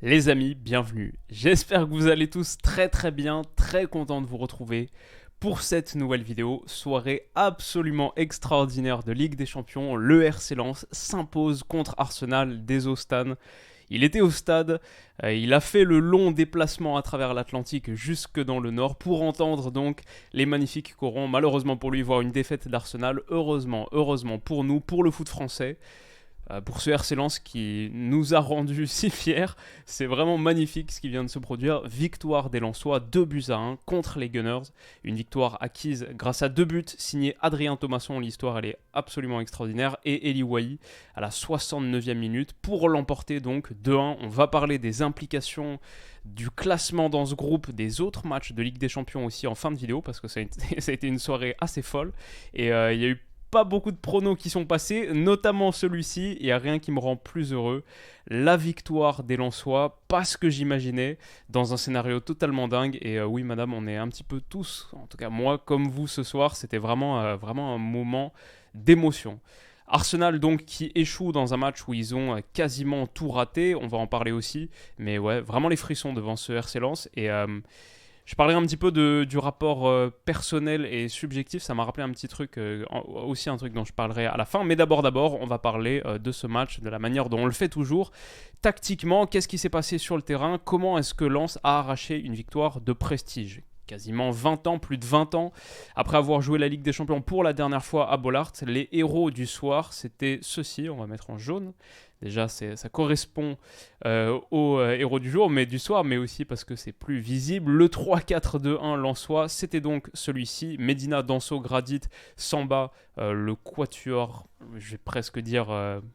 Les amis, bienvenue. J'espère que vous allez tous très très bien, très content de vous retrouver pour cette nouvelle vidéo. Soirée absolument extraordinaire de Ligue des Champions. Le RC Lens s'impose contre Arsenal dès au stade. Il était au stade, il a fait le long déplacement à travers l'Atlantique jusque dans le nord pour entendre donc les magnifiques corons. Malheureusement pour lui, voir une défaite d'Arsenal. Heureusement pour nous, pour le foot français. Pour ce RC Lens qui nous a rendus si fiers. C'est vraiment magnifique ce qui vient de se produire. Victoire des Lensois, 2-1 contre les Gunners. Une victoire acquise grâce à 2 buts signés Adrien Thomasson. L'histoire, elle est absolument extraordinaire. Et Eli Wahi à la 69e minute pour l'emporter donc 2-1. On va parler des implications du classement dans ce groupe, des autres matchs de Ligue des Champions aussi en fin de vidéo parce que ça a été une soirée assez folle. Et il y a eu pas beaucoup de pronos qui sont passés, notamment celui-ci. Il n'y a rien qui me rend plus heureux. La victoire des Lensois, pas ce que j'imaginais, dans un scénario totalement dingue. Et oui, madame, on est un petit peu tous, en tout cas moi, comme vous ce soir. C'était vraiment un moment d'émotion. Arsenal donc qui échoue dans un match où ils ont quasiment tout raté, on va en parler aussi, mais ouais, vraiment les frissons devant ce RC Lens. Et je parlerai un petit peu du rapport personnel et subjectif. Ça m'a rappelé un petit truc, aussi un truc dont je parlerai à la fin. Mais d'abord, on va parler de ce match, de la manière dont on le fait toujours. Tactiquement, qu'est-ce qui s'est passé sur le terrain? Comment est-ce que Lens a arraché une victoire de prestige? Quasiment 20 ans, plus de 20 ans, après avoir joué la Ligue des Champions pour la dernière fois à Bollaert, les héros du soir, c'était ceux-ci, on va mettre en jaune. Déjà, ça correspond aux héros du jour, mais du soir, mais aussi parce que c'est plus visible. Le 3-4-2-1 Lensois, c'était donc celui-ci. Medina, Danso, Gradit, Samba, le quatuor, je vais presque dire,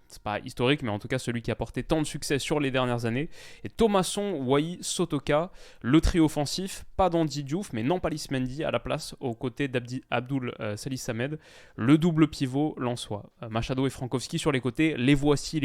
c'est pas historique, mais en tout cas celui qui a porté tant de succès sur les dernières années. Et Thomasson, Wahi, Sotoka, le trio offensif, pas d'Andy Diouf, mais Nampalis Mendy à la place, aux côtés d'Abdoul Salih Samed. Le double pivot lensois. Machado et Frankowski sur les côtés, les voici.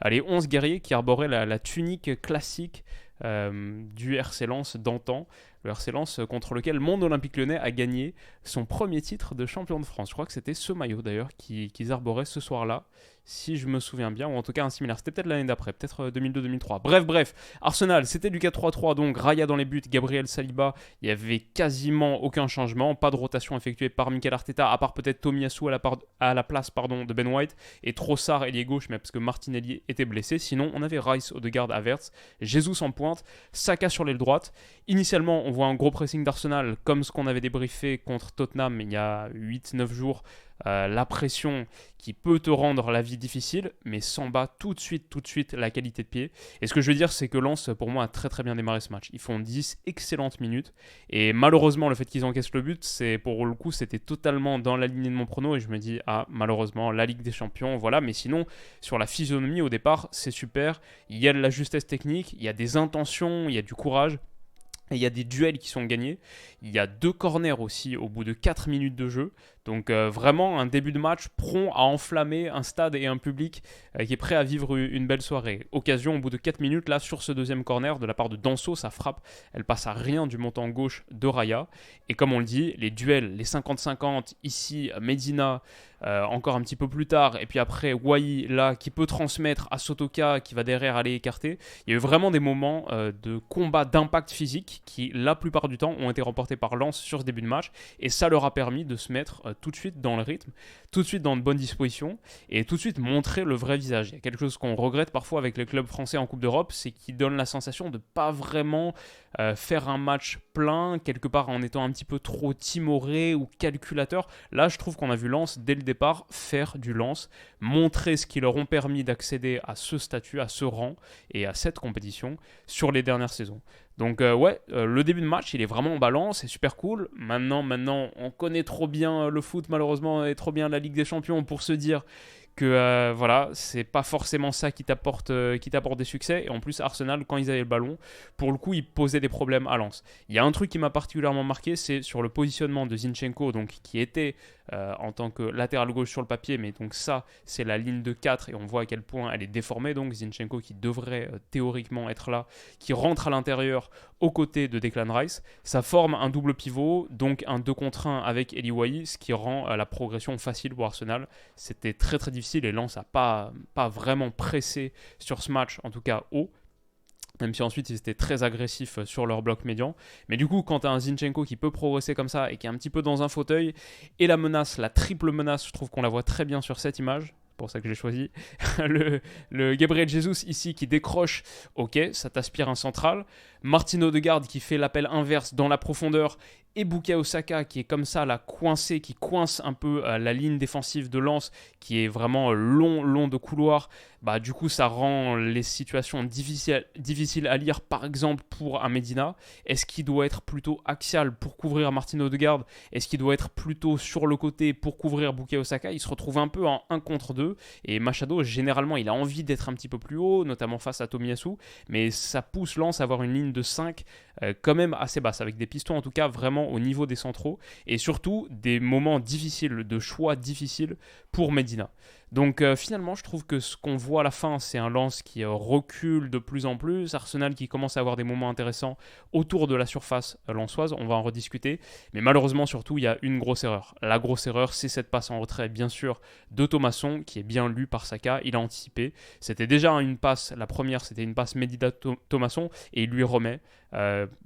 Les 11 guerriers qui arboraient la tunique classique du RC Lens d'antan. Le RC Lens contre lequel Monde Olympique Lyonnais a gagné son premier titre de champion de France. Je crois que c'était ce maillot d'ailleurs qu'ils arboraient ce soir-là, si je me souviens bien, ou en tout cas un similaire. C'était peut-être l'année d'après, peut-être 2002-2003. Bref, Arsenal, c'était du 4-3-3, donc Raya dans les buts, Gabriel Saliba, il n'y avait quasiment aucun changement, pas de rotation effectuée par Mikel Arteta, à part peut-être Tomiyasu à la place de Ben White, et Trossard ailier gauche, mais parce que Martinelli était blessé. Sinon, on avait Rice, Odegaard, Havertz, Jesus en pointe, Saka sur l'aile droite. Initialement, on voit un gros pressing d'Arsenal, comme ce qu'on avait débriefé contre Tottenham il y a 8-9 jours. La pression qui peut te rendre la vie difficile, mais s'en bat tout de suite la qualité de pied. Et ce que je veux dire, c'est que Lens, pour moi, a très très bien démarré ce match. Ils font 10 excellentes minutes. Et malheureusement, le fait qu'ils encaissent le but, pour le coup, c'était totalement dans la lignée de mon prono. Et je me dis, malheureusement, la Ligue des Champions, voilà. Mais sinon, sur la physionomie, au départ, c'est super. Il y a de la justesse technique, il y a des intentions, il y a du courage. Et il y a des duels qui sont gagnés. Il y a 2 corners aussi au bout de 4 minutes de jeu. Donc vraiment un début de match prompt à enflammer un stade et un public qui est prêt à vivre une belle soirée. Occasion au bout de 4 minutes, là sur ce deuxième corner de la part de Danso, ça frappe. Elle passe à rien du montant gauche de Raya. Et comme on le dit, les duels, les 50-50, ici Medina, encore un petit peu plus tard, et puis après Wahi là qui peut transmettre à Sotoka qui va derrière aller écarter. Il y a eu vraiment des moments de combat d'impact physique qui la plupart du temps ont été remportés par Lens sur ce début de match, et ça leur a permis de se mettre tout de suite dans le rythme, tout de suite dans de bonnes dispositions, et tout de suite montrer le vrai visage. Il y a quelque chose qu'on regrette parfois avec les clubs français en Coupe d'Europe, c'est qu'ils donnent la sensation de pas vraiment faire un match plein, quelque part en étant un petit peu trop timoré ou calculateur. Là, je trouve qu'on a vu Lens dès le départ faire du Lens, montrer ce qui leur ont permis d'accéder à ce statut, à ce rang et à cette compétition sur les dernières saisons. Donc le début de match, il est vraiment en balance, c'est super cool. Maintenant, on connaît trop bien le foot malheureusement et trop bien la Ligue des Champions pour se dire que voilà, c'est pas forcément ça qui t'apporte des succès. Et en plus, Arsenal, quand ils avaient le ballon, pour le coup, ils posaient des problèmes à Lens. Il y a un truc qui m'a particulièrement marqué, c'est sur le positionnement de Zinchenko, donc qui était en tant que latéral gauche sur le papier, mais donc ça, c'est la ligne de 4 et on voit à quel point elle est déformée. Donc Zinchenko qui devrait théoriquement être là, qui rentre à l'intérieur aux côtés de Declan Rice. Ça forme un double pivot, donc un 2 contre 1 avec Eli Wahi, ce qui rend la progression facile pour Arsenal. C'était très très difficile et Lens n'a pas vraiment pressé sur ce match, en tout cas haut. Même si ensuite ils étaient très agressifs sur leur bloc médian. Mais du coup, quand tu as un Zinchenko qui peut progresser comme ça et qui est un petit peu dans un fauteuil, et la menace, la triple menace, je trouve qu'on la voit très bien sur cette image. C'est pour ça que j'ai choisi. le Gabriel Jesus ici qui décroche, ok, ça t'aspire un central. Martin Odegaard qui fait l'appel inverse dans la profondeur. Et Bukayo Saka qui est comme ça là coincé, qui coince un peu la ligne défensive de Lens, qui est vraiment long de couloir. Bah, du coup ça rend les situations difficiles à lire, par exemple pour un Medina. Est-ce qu'il doit être plutôt axial pour couvrir Martin Odegaard? Est-ce qu'il doit être plutôt sur le côté pour couvrir Bukayo Saka? Il se retrouve un peu en 1 contre 2, et Machado généralement il a envie d'être un petit peu plus haut, notamment face à Tomiyasu, mais ça pousse Lens à avoir une ligne de 5 quand même assez basse, avec des pistons en tout cas vraiment au niveau des centraux, et surtout des moments difficiles, de choix difficiles pour Medina. Donc finalement, je trouve que ce qu'on voit à la fin, c'est un Lens qui recule de plus en plus, Arsenal qui commence à avoir des moments intéressants autour de la surface lensoise, on va en rediscuter, mais malheureusement surtout, il y a une grosse erreur. La grosse erreur, c'est cette passe en retrait, bien sûr, de Thomasson, qui est bien lue par Saka, il a anticipé. C'était déjà une passe, la première, c'était une passe Medina-Thomasson, et il lui remet.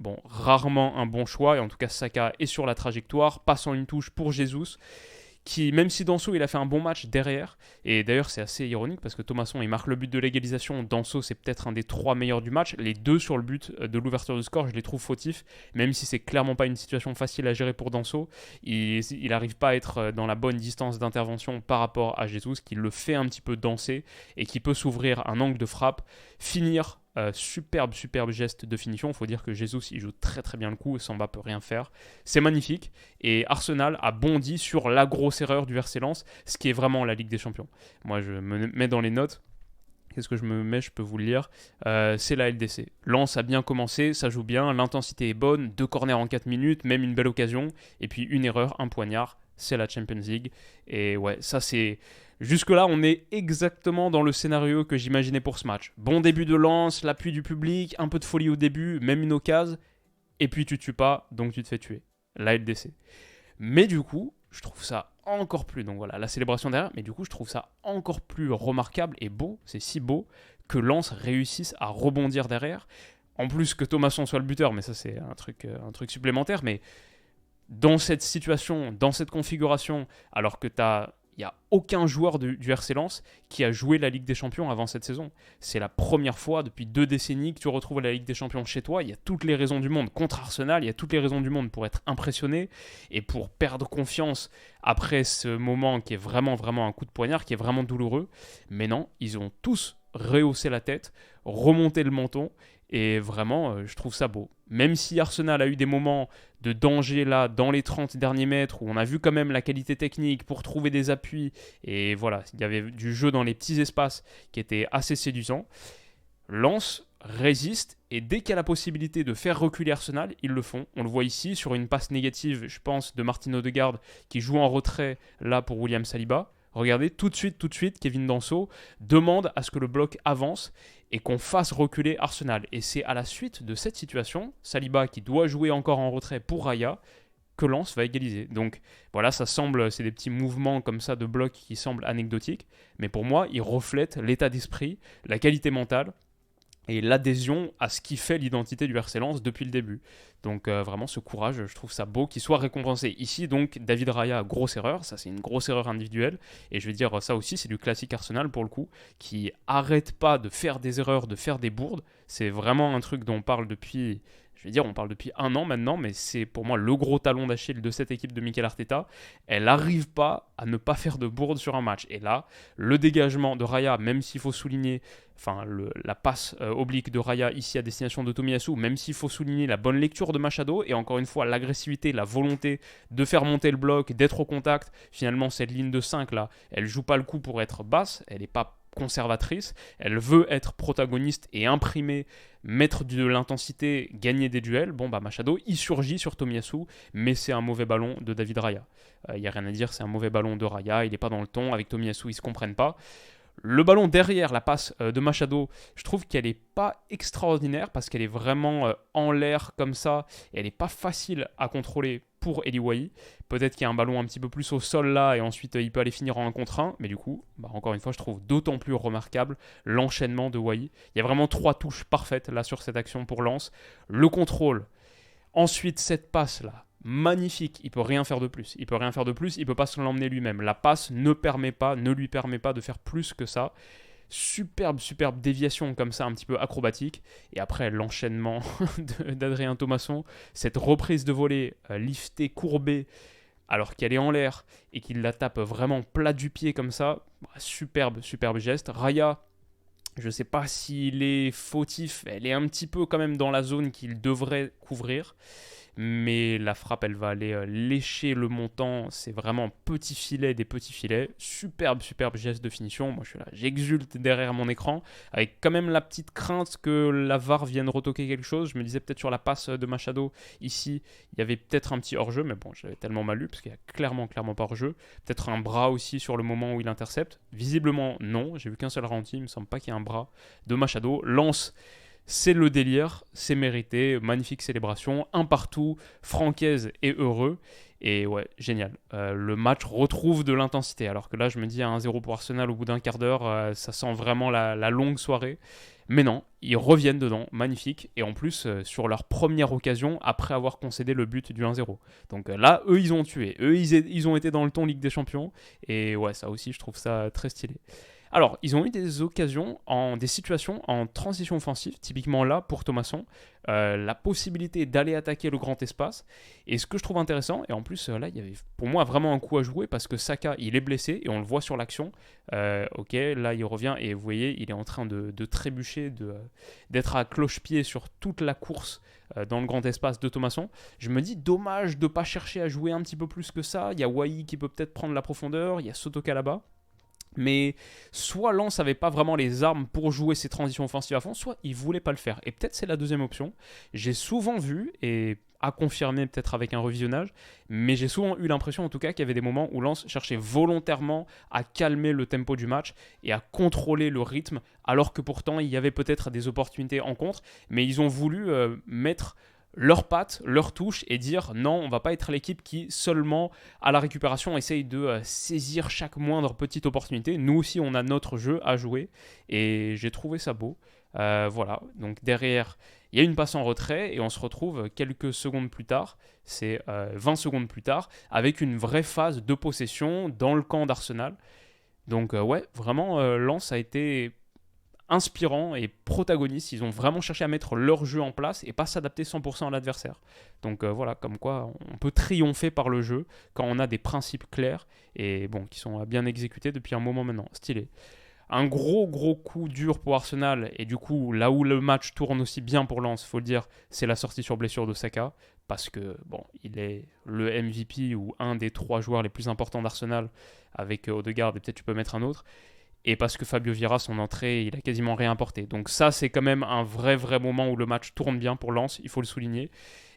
Bon, rarement un bon choix, et en tout cas Saka est sur la trajectoire, passant une touche pour Jesus, qui, même si Danso il a fait un bon match derrière, et d'ailleurs c'est assez ironique parce que Thomasson il marque le but de l'égalisation, Danso c'est peut-être un des 3 meilleurs du match, les 2 sur le but de l'ouverture du score je les trouve fautifs, même si c'est clairement pas une situation facile à gérer pour Danso, il n'arrive pas à être dans la bonne distance d'intervention par rapport à Jesus, qui le fait un petit peu danser et qui peut s'ouvrir un angle de frappe, finir. Superbe geste de finition. Il faut dire que Jesus il joue très très bien le coup et Samba peut rien faire. C'est magnifique. Et Arsenal a bondi sur la grosse erreur du RC Lens, ce qui est vraiment la Ligue des Champions. Moi je me mets dans les notes. Qu'est-ce que je me mets? Je peux vous le lire. C'est la LDC. Lens a bien commencé, ça joue bien, l'intensité est bonne, 2 corners en 4 minutes, même une belle occasion. Et puis une erreur, un poignard. C'est la Champions League. Et ouais, ça c'est... Jusque-là, on est exactement dans le scénario que j'imaginais pour ce match. Bon début de Lens, l'appui du public, un peu de folie au début, même une occasion, et puis tu tues pas, donc tu te fais tuer. La LDC. Mais du coup, je trouve ça encore plus... Donc voilà, la célébration derrière, mais du coup, je trouve ça encore plus remarquable et beau, c'est si beau, que Lens réussisse à rebondir derrière. En plus que Thomasson soit le buteur, mais ça c'est un truc supplémentaire, mais dans cette situation, dans cette configuration, alors que il n'y a aucun joueur du RC Lens qui a joué la Ligue des Champions avant cette saison. C'est la première fois depuis 2 décennies que tu retrouves la Ligue des Champions chez toi. Il y a toutes les raisons du monde contre Arsenal, il y a toutes les raisons du monde pour être impressionné et pour perdre confiance après ce moment qui est vraiment un coup de poignard, qui est vraiment douloureux. Mais non, ils ont tous rehaussé la tête, remonté le menton, et vraiment, je trouve ça beau. Même si Arsenal a eu des moments de danger là, dans les 30 derniers mètres, où on a vu quand même la qualité technique pour trouver des appuis, et voilà, il y avait du jeu dans les petits espaces qui était assez séduisant. Lens résiste, et dès qu'il y a la possibilité de faire reculer Arsenal, ils le font. On le voit ici sur une passe négative, je pense, de Martin Odegaard, qui joue en retrait là pour William Saliba. Regardez, tout de suite, Kevin Danso demande à ce que le bloc avance et qu'on fasse reculer Arsenal. Et c'est à la suite de cette situation, Saliba qui doit jouer encore en retrait pour Raya, que Lens va égaliser. Donc voilà, c'est des petits mouvements comme ça de bloc qui semblent anecdotiques, mais pour moi, ils reflètent l'état d'esprit, la qualité mentale et l'adhésion à ce qui fait l'identité du RC Lens depuis le début. Donc vraiment ce courage, je trouve ça beau qu'il soit récompensé. Ici donc David Raya, grosse erreur, ça c'est une grosse erreur individuelle, et je veux dire ça aussi c'est du classique Arsenal pour le coup, qui arrête pas de faire des erreurs, de faire des bourdes. C'est vraiment un truc dont on parle depuis... on parle depuis 1 an maintenant, mais c'est pour moi le gros talon d'Achille de cette équipe de Mikel Arteta. Elle n'arrive pas à ne pas faire de bourde sur un match. Et là, le dégagement de Raya, même s'il faut souligner, la passe oblique de Raya ici à destination de Tomiyasu, même s'il faut souligner la bonne lecture de Machado, et encore une fois l'agressivité, la volonté de faire monter le bloc, d'être au contact. Finalement, cette ligne de 5 là, elle joue pas le coup pour être basse, elle n'est pas conservatrice, elle veut être protagoniste et imprimer, mettre de l'intensité, gagner des duels. Bon bah Machado, il surgit sur Tomiyasu, mais c'est un mauvais ballon de David Raya. Il n'y a rien à dire, c'est un mauvais ballon de Raya, il n'est pas dans le ton, avec Tomiyasu ils ne se comprennent pas. Le ballon derrière, la passe de Machado, je trouve qu'elle n'est pas extraordinaire parce qu'elle est vraiment en l'air comme ça, et elle n'est pas facile à contrôler pour Eli Wahi. Peut-être qu'il y a un ballon un petit peu plus au sol là et ensuite il peut aller finir en 1 contre 1. Mais du coup, encore une fois, je trouve d'autant plus remarquable l'enchaînement de Wahi. Il y a vraiment 3 touches parfaites là sur cette action pour Lens. Le contrôle, ensuite cette passe là. Magnifique, il peut rien faire de plus. Il peut pas se l'emmener lui-même. La passe ne lui permet pas de faire plus que ça. Superbe déviation comme ça, un petit peu acrobatique. Et après, l'enchaînement d'Adrien Thomasson, cette reprise de volée liftée, courbée, alors qu'elle est en l'air et qu'il la tape vraiment plat du pied comme ça. Superbe geste. Raya, je ne sais pas s'il est fautif, elle est un petit peu quand même dans la zone qu'il devrait couvrir. Mais la frappe, elle va aller lécher le montant. C'est vraiment petit filet des petits filets. Superbe geste de finition. Moi, je suis là, j'exulte derrière mon écran, avec quand même la petite crainte que la VAR vienne retoquer quelque chose. Je me disais peut-être sur la passe de Machado, ici, il y avait peut-être un petit hors-jeu, mais bon, j'avais tellement mal lu, parce qu'il y a clairement pas hors-jeu. Peut-être un bras aussi sur le moment où il intercepte. Visiblement, non. J'ai vu qu'un seul ralenti. Il me semble pas qu'il y ait un bras de Machado. Lance. C'est le délire, c'est mérité, magnifique célébration, un partout, Francaise est heureux, et ouais, génial. Le match retrouve de l'intensité, alors que là je me dis à 1-0 pour Arsenal au bout d'un quart d'heure, ça sent vraiment la longue soirée. Mais non, ils reviennent dedans, magnifique, et en plus sur leur première occasion après avoir concédé le but du 1-0. Donc là, eux ils ont tué, ils ont été dans le ton Ligue des Champions, et ouais, ça aussi je trouve ça très stylé. Alors, ils ont eu des occasions, des situations en transition offensive, typiquement là pour Thomasson, la possibilité d'aller attaquer le grand espace. Et ce que je trouve intéressant, et en plus là, il y avait pour moi vraiment un coup à jouer parce que Saka, il est blessé et on le voit sur l'action. Ok, là il revient et vous voyez, il est en train de trébucher, d'être à cloche-pied sur toute la course dans le grand espace de Thomasson. Je me dis, dommage de ne pas chercher à jouer un petit peu plus que ça. Il y a Wahi qui peut peut-être prendre la profondeur, il y a Sotoka là-bas. Mais soit Lens n'avait pas vraiment les armes pour jouer ses transitions offensives à fond, soit il ne voulait pas le faire. Et peut-être c'est la deuxième option. J'ai souvent vu, et à confirmer peut-être avec un revisionnage, mais j'ai souvent eu l'impression en tout cas qu'il y avait des moments où Lens cherchait volontairement à calmer le tempo du match et à contrôler le rythme, alors que pourtant il y avait peut-être des opportunités en contre, mais ils ont voulu mettre leurs pattes, leurs touches et dire non, on va pas être l'équipe qui seulement à la récupération essaye de saisir chaque moindre petite opportunité. Nous aussi on a notre jeu à jouer et j'ai trouvé ça beau. Voilà, donc derrière il y a une passe en retrait et on se retrouve quelques secondes plus tard, c'est 20 secondes plus tard, avec une vraie phase de possession dans le camp d'Arsenal. Donc ouais, vraiment Lens a été inspirants et protagonistes. Ils ont vraiment cherché à mettre leur jeu en place et pas s'adapter 100% à l'adversaire. Donc voilà, comme quoi on peut triompher par le jeu quand on a des principes clairs et bon, qui sont bien exécutés depuis un moment maintenant. Stylé. Un gros coup dur pour Arsenal et du coup là où le match tourne aussi bien pour Lens, faut le dire, c'est la sortie sur blessure de Saka parce que bon, il est le MVP ou un des 3 joueurs les plus importants d'Arsenal avec Odegaard et peut-être tu peux mettre un autre. Et parce que Fabio Vieira, son entrée, il a quasiment rien apporté. Donc ça, c'est quand même un vrai moment où le match tourne bien pour Lens, il faut le souligner.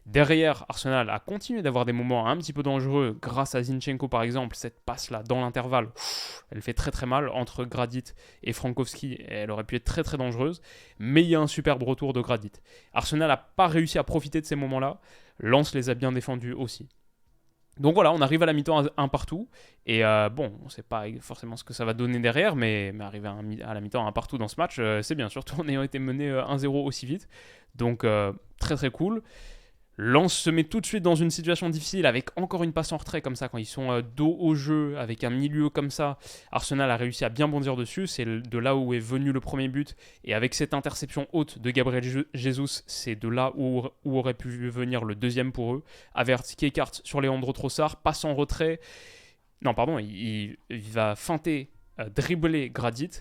Derrière, Arsenal a continué d'avoir des moments un petit peu dangereux, grâce à Zinchenko par exemple, cette passe-là dans l'intervalle, elle fait très mal entre Gradit et Frankowski, et elle aurait pu être très dangereuse, mais il y a un superbe retour de Gradit. Arsenal n'a pas réussi à profiter de ces moments-là, Lens les a bien défendus aussi. Donc voilà, on arrive à la mi-temps un partout. Et bon, on ne sait pas forcément ce que ça va donner derrière, mais arriver à la mi-temps un partout dans ce match, c'est bien, surtout en ayant été mené 1-0 aussi vite. Donc très cool. Lens se met tout de suite dans une situation difficile avec encore une passe en retrait comme ça quand ils sont dos au jeu avec un milieu comme ça. Arsenal a réussi à bien bondir dessus, c'est de là où est venu le premier but et avec cette interception haute de Gabriel Jesus, c'est de là où aurait pu venir le deuxième pour eux. Havertz qui écarte sur Leandro Trossard, passe en retrait. Non pardon, il va feinter, dribbler Gradit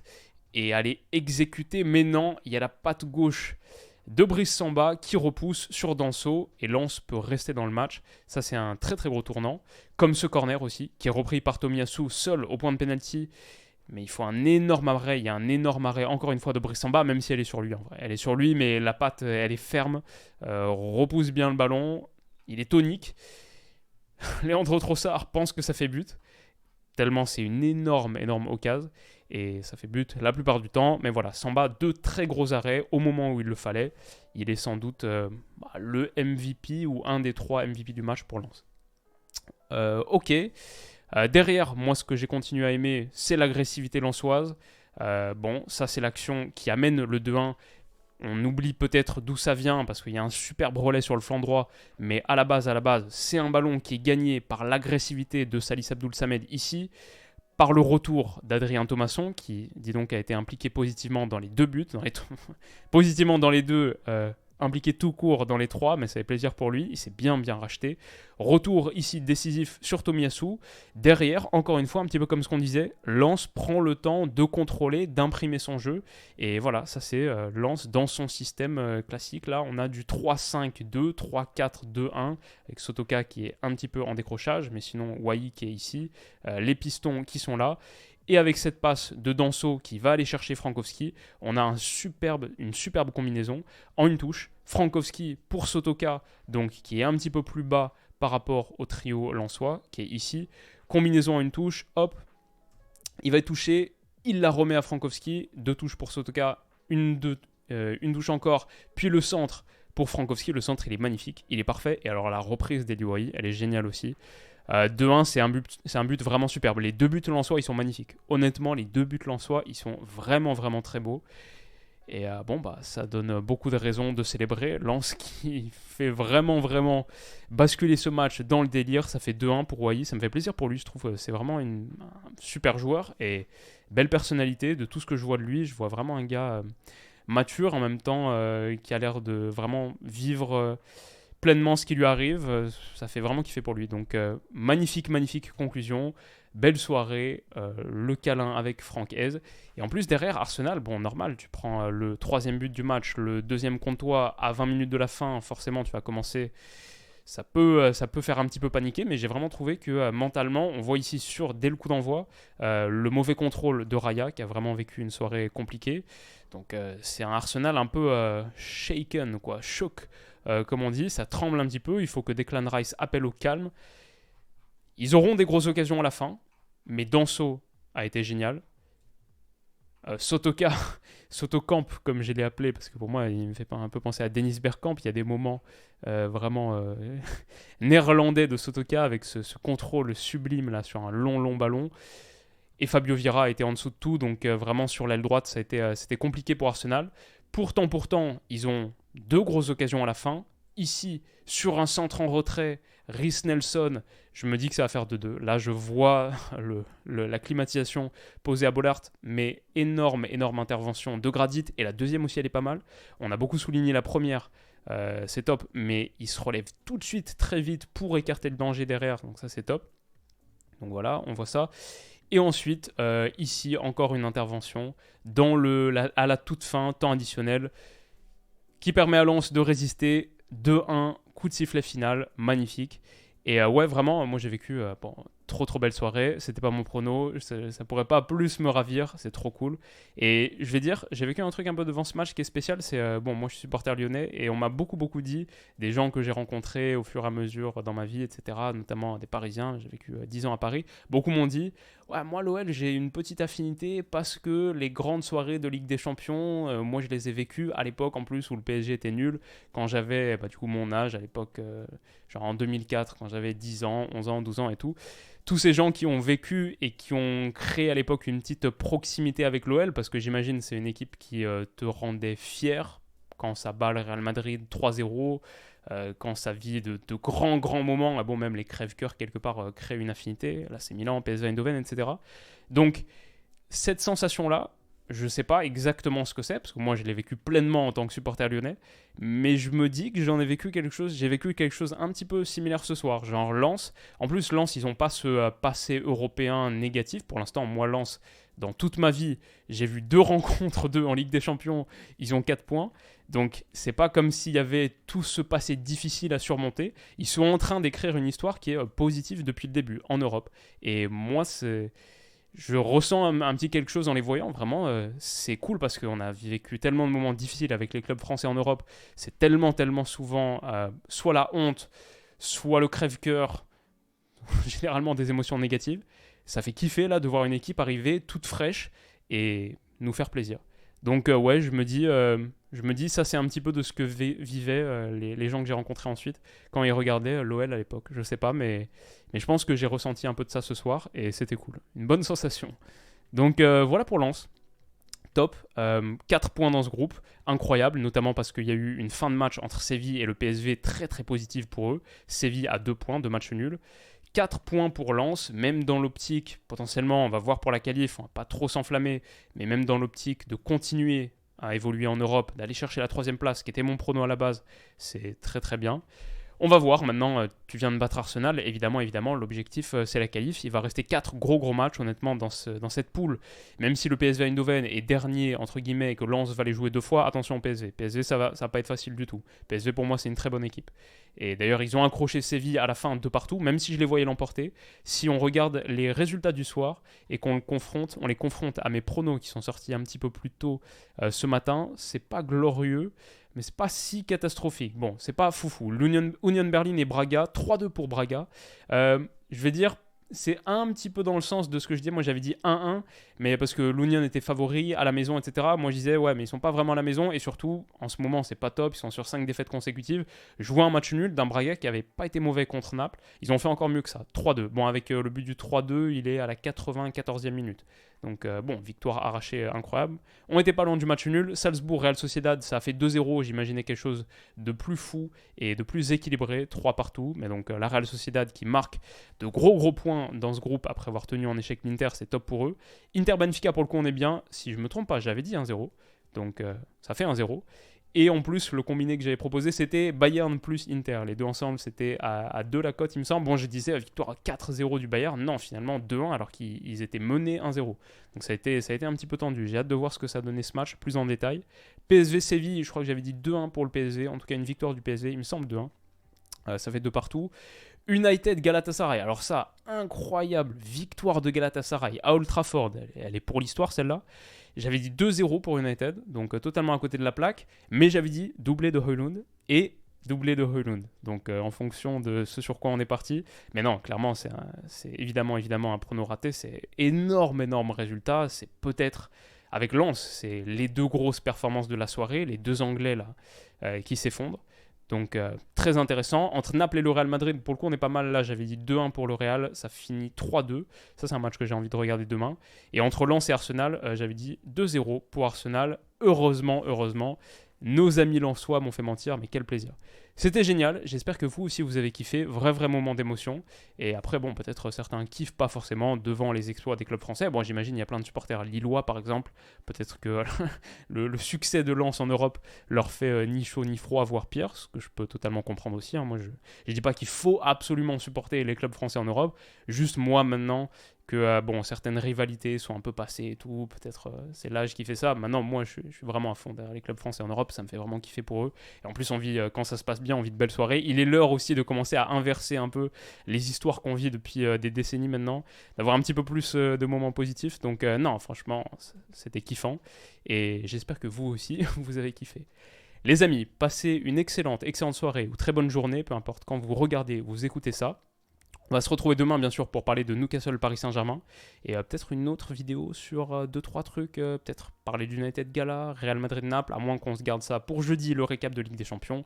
et aller exécuter, mais non, il y a la patte gauche de Brice Samba qui repousse sur Danso et Lens peut rester dans le match. Ça, c'est un très gros tournant. Comme ce corner aussi, qui est repris par Tomiyasu seul au point de pénalty. Mais il faut un énorme arrêt. Il y a un énorme arrêt, encore une fois, de Brice Samba, même si elle est sur lui en vrai. Elle est sur lui, mais la patte, elle est ferme. Repousse bien le ballon. Il est tonique. Leandro Trossard pense que ça fait but. Tellement c'est une énorme occasion. Et ça fait but la plupart du temps. Mais voilà, Samba, 2 très gros arrêts au moment où il le fallait. Il est sans doute le MVP ou un des 3 MVP du match pour Lens. ok. Derrière, moi, ce que j'ai continué à aimer, c'est l'agressivité lensoise. Bon, ça, c'est l'action qui amène le 2-1. On oublie peut-être d'où ça vient parce qu'il y a un superbe relais sur le flanc droit, mais à la base, c'est un ballon qui est gagné par l'agressivité de Salis Abdoul Samed ici, par le retour d'Adrien Thomasson, qui, dis donc, a été impliqué positivement dans les deux buts, positivement dans les deux, impliqué tout court dans les trois, mais ça fait plaisir pour lui, il s'est bien racheté. Retour ici décisif sur Tomiyasu. Derrière, encore une fois, un petit peu comme ce qu'on disait, Lens prend le temps de contrôler, d'imprimer son jeu, et voilà, ça c'est Lens dans son système classique. Là, on a du 3-5-2, 3-4-2-1, avec Sotoka qui est un petit peu en décrochage, mais sinon Wai qui est ici, les pistons qui sont là. Et avec cette passe de Danso qui va aller chercher Frankowski, on a une superbe combinaison en une touche. Frankowski pour Sotoka, donc qui est un petit peu plus bas par rapport au trio lensois, qui est ici. Combinaison en une touche, hop, il va être touché, il la remet à Frankowski, 2 touches pour Sotoka, une touche encore, puis le centre pour Frankowski. Le centre, il est magnifique, il est parfait. Et alors la reprise d'Eliouaï, elle est géniale aussi. 2-1, c'est un but vraiment superbe. Les 2 buts lensois, ils sont magnifiques. Honnêtement, les 2 buts lensois, ils sont vraiment très beaux. Et ça donne beaucoup de raisons de célébrer. Lens qui fait vraiment basculer ce match dans le délire. Ça fait 2-1 pour Wai. Ça me fait plaisir pour lui. Je trouve que c'est vraiment un super joueur et belle personnalité. De tout ce que je vois de lui, je vois vraiment un gars mature en même temps qui a l'air de vraiment vivre pleinement ce qui lui arrive. Ça fait vraiment kiffer pour lui. Donc magnifique conclusion. Belle soirée, le câlin avec Franck Hez. Et en plus, derrière, Arsenal, bon, normal, tu prends le 3e but du match, le 2e contre toi à 20 minutes de la fin, forcément, tu vas commencer. Ça peut faire un petit peu paniquer, mais j'ai vraiment trouvé que mentalement, on voit ici dès le coup d'envoi, le mauvais contrôle de Raya, qui a vraiment vécu une soirée compliquée. Donc c'est un Arsenal un peu shaken, quoi, choc, comme on dit, ça tremble un petit peu, il faut que Declan Rice appelle au calme. Ils auront des grosses occasions à la fin, mais Danso a été génial. Sotokamp, comme je l'ai appelé, parce que pour moi, il me fait un peu penser à Dennis Bergkamp. Il y a des moments vraiment néerlandais de Sotoka avec ce contrôle sublime là, sur un long ballon. Et Fabio Vieira a été en dessous de tout, donc vraiment sur l'aile droite, c'était compliqué pour Arsenal. Pourtant, ils ont 2 grosses occasions à la fin. Ici, sur un centre en retrait, Rhys Nelson, je me dis que ça va faire 2-2. Là, je vois la climatisation posée à Bollard, mais énorme intervention de Gradit. Et la deuxième aussi, elle est pas mal. On a beaucoup souligné la première, c'est top, mais il se relève tout de suite, très vite, pour écarter le danger derrière. Donc ça, c'est top. Donc voilà, on voit ça. Et ensuite, ici, encore une intervention à la toute fin, temps additionnel, qui permet à Lens de résister. 2-1, coup de sifflet final, magnifique. Et ouais, vraiment, moi j'ai vécu trop belle soirée. C'était pas mon prono, ça pourrait pas plus me ravir, c'est trop cool. Et je vais dire, j'ai vécu un truc un peu devant ce match qui est spécial. C'est moi je suis supporter lyonnais et on m'a beaucoup dit, des gens que j'ai rencontrés au fur et à mesure dans ma vie, etc., notamment des Parisiens. J'ai vécu 10 ans à Paris. Beaucoup m'ont dit, ouais, moi l'OL j'ai une petite affinité parce que les grandes soirées de Ligue des Champions, moi je les ai vécues à l'époque en plus où le PSG était nul, quand j'avais du coup mon âge à l'époque, genre en 2004, quand j'avais 10 ans, 11 ans, 12 ans et tout. Tous ces gens qui ont vécu et qui ont créé à l'époque une petite proximité avec l'OL, parce que j'imagine c'est une équipe qui te rendait fier quand ça bat le Real Madrid 3-0, quand ça vit de grands moments. Bon, même les crève-cœurs quelque part créent une affinité. Là c'est Milan, PSV Eindhoven, etc. Donc cette sensation-là, je ne sais pas exactement ce que c'est, parce que moi je l'ai vécu pleinement en tant que supporter lyonnais, mais je me dis que j'ai vécu quelque chose un petit peu similaire ce soir, genre Lens. En plus, Lens, ils n'ont pas ce passé européen négatif. Pour l'instant, moi, Lens, dans toute ma vie, j'ai vu 2 rencontres d'eux en Ligue des Champions, ils ont 4 points. Donc, c'est pas comme s'il y avait tout ce passé difficile à surmonter. Ils sont en train d'écrire une histoire qui est positive depuis le début, en Europe. Et moi, je ressens un petit quelque chose en les voyant. Vraiment, c'est cool parce qu'on a vécu tellement de moments difficiles avec les clubs français en Europe. C'est tellement souvent soit la honte, soit le crève-cœur, généralement des émotions négatives. Ça fait kiffer là de voir une équipe arriver toute fraîche et nous faire plaisir. Donc ouais, je me dis Je me dis, ça c'est un petit peu de ce que vivaient les gens que j'ai rencontrés ensuite quand ils regardaient l'OL à l'époque. Je sais pas, mais je pense que j'ai ressenti un peu de ça ce soir et c'était cool. Une bonne sensation. Donc voilà pour Lens. Top. 4 points dans ce groupe. Incroyable, notamment parce qu'il y a eu une fin de match entre Séville et le PSV très très positive pour eux. Séville a 2 points, 2 matchs nuls. 4 points pour Lens, même dans l'optique, potentiellement, on va voir pour la qualif, on va pas trop s'enflammer, mais même dans l'optique de continuer à évoluer en Europe, d'aller chercher la 3e place, qui était mon prono à la base, c'est très très bien. On va voir maintenant, tu viens de battre Arsenal, évidemment, l'objectif c'est la qualif. Il va rester 4 gros matchs honnêtement dans cette poule. Même si le PSV Eindhoven est dernier, entre guillemets, et que Lens va les jouer 2 fois, attention au PSV. PSV ça va pas être facile du tout. PSV pour moi c'est une très bonne équipe. Et d'ailleurs ils ont accroché Séville à la fin de partout, même si je les voyais l'emporter. Si on regarde les résultats du soir et qu'on les confronte à mes pronos qui sont sortis un petit peu plus tôt ce matin, c'est pas glorieux. Mais c'est pas si catastrophique. Bon, c'est pas foufou. Union Berlin et Braga, 3-2 pour Braga. Je vais dire, c'est un petit peu dans le sens de ce que je disais. Moi, j'avais dit 1-1, mais parce que l'Union était favori à la maison, etc. Moi, je disais, ouais, mais ils sont pas vraiment à la maison. Et surtout, en ce moment, c'est pas top. Ils sont sur 5 défaites consécutives. Je vois un match nul d'un Braga qui avait pas été mauvais contre Naples. Ils ont fait encore mieux que ça. 3-2. Bon, avec le but du 3-2, il est à la 94e minute. Donc bon, victoire arrachée incroyable. On n'était pas loin du match nul. Salzbourg, Real Sociedad, ça a fait 2-0. J'imaginais quelque chose de plus fou et de plus équilibré, 3 partout. Mais donc la Real Sociedad qui marque de gros points dans ce groupe après avoir tenu en échec l'Inter, c'est top pour eux. Inter Benfica, pour le coup, on est bien. Si je me trompe pas, j'avais dit 1-0. Donc ça fait 1-0. Et en plus, le combiné que j'avais proposé, c'était Bayern plus Inter. Les deux ensemble, c'était à 2 la cote, il me semble. Bon, je disais victoire 4-0 du Bayern. Non, finalement 2-1 alors qu'ils étaient menés 1-0. Donc ça a été un petit peu tendu. J'ai hâte de voir ce que ça donnait ce match, plus en détail. PSV Séville, je crois que j'avais dit 2-1 pour le PSV. En tout cas, une victoire du PSV, il me semble 2-1. Ça fait 2 partout. United Galatasaray. Alors ça, incroyable victoire de Galatasaray à Old Trafford. Elle est pour l'histoire celle-là. J'avais dit 2-0 pour United, donc totalement à côté de la plaque. Mais j'avais dit doublé de Højlund et doublé de Højlund. Donc en fonction de ce sur quoi on est parti. Mais non, clairement, c'est évidemment un prono raté. C'est énorme résultat. C'est peut-être, avec Lens, c'est les 2 grosses performances de la soirée. Les 2 Anglais là qui s'effondrent. Donc très intéressant. Entre Naples et le Real Madrid, pour le coup on est pas mal là. J'avais dit 2-1 pour le Real, ça finit 3-2. Ça c'est un match que j'ai envie de regarder demain. Et entre Lens et Arsenal, j'avais dit 2-0 pour Arsenal. Heureusement, nos amis lensois m'ont fait mentir, mais quel plaisir. C'était génial, j'espère que vous aussi vous avez kiffé, vrai moment d'émotion. Et après, bon, peut-être certains kiffent pas forcément devant les exploits des clubs français. Bon, j'imagine il y a plein de supporters lillois par exemple. Peut-être que le succès de Lens en Europe leur fait ni chaud ni froid, voire pire, ce que je peux totalement comprendre aussi. Hein. Moi, je dis pas qu'il faut absolument supporter les clubs français en Europe, juste moi maintenant que bon, certaines rivalités sont un peu passées et tout, peut-être c'est l'âge qui fait ça. Maintenant, moi, je suis vraiment à fond derrière les clubs français en Europe, ça me fait vraiment kiffer pour eux. Et en plus, on vit, quand ça se passe bien, on vit de belles soirées. Il est l'heure aussi de commencer à inverser un peu les histoires qu'on vit depuis des décennies maintenant, d'avoir un petit peu plus de moments positifs. Donc non, franchement, c'était kiffant. Et j'espère que vous aussi, vous avez kiffé. Les amis, passez une excellente soirée ou très bonne journée, peu importe quand vous regardez, vous écoutez ça. On va se retrouver demain, bien sûr, pour parler de Newcastle Paris Saint-Germain. Et peut-être une autre vidéo sur 2-3 trucs. Peut-être parler d'United Gala, Real Madrid Naples, à moins qu'on se garde ça pour jeudi, le récap de Ligue des Champions.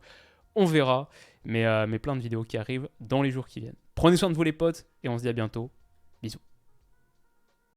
On verra. Mais plein de vidéos qui arrivent dans les jours qui viennent. Prenez soin de vous les potes et on se dit à bientôt. Bisous.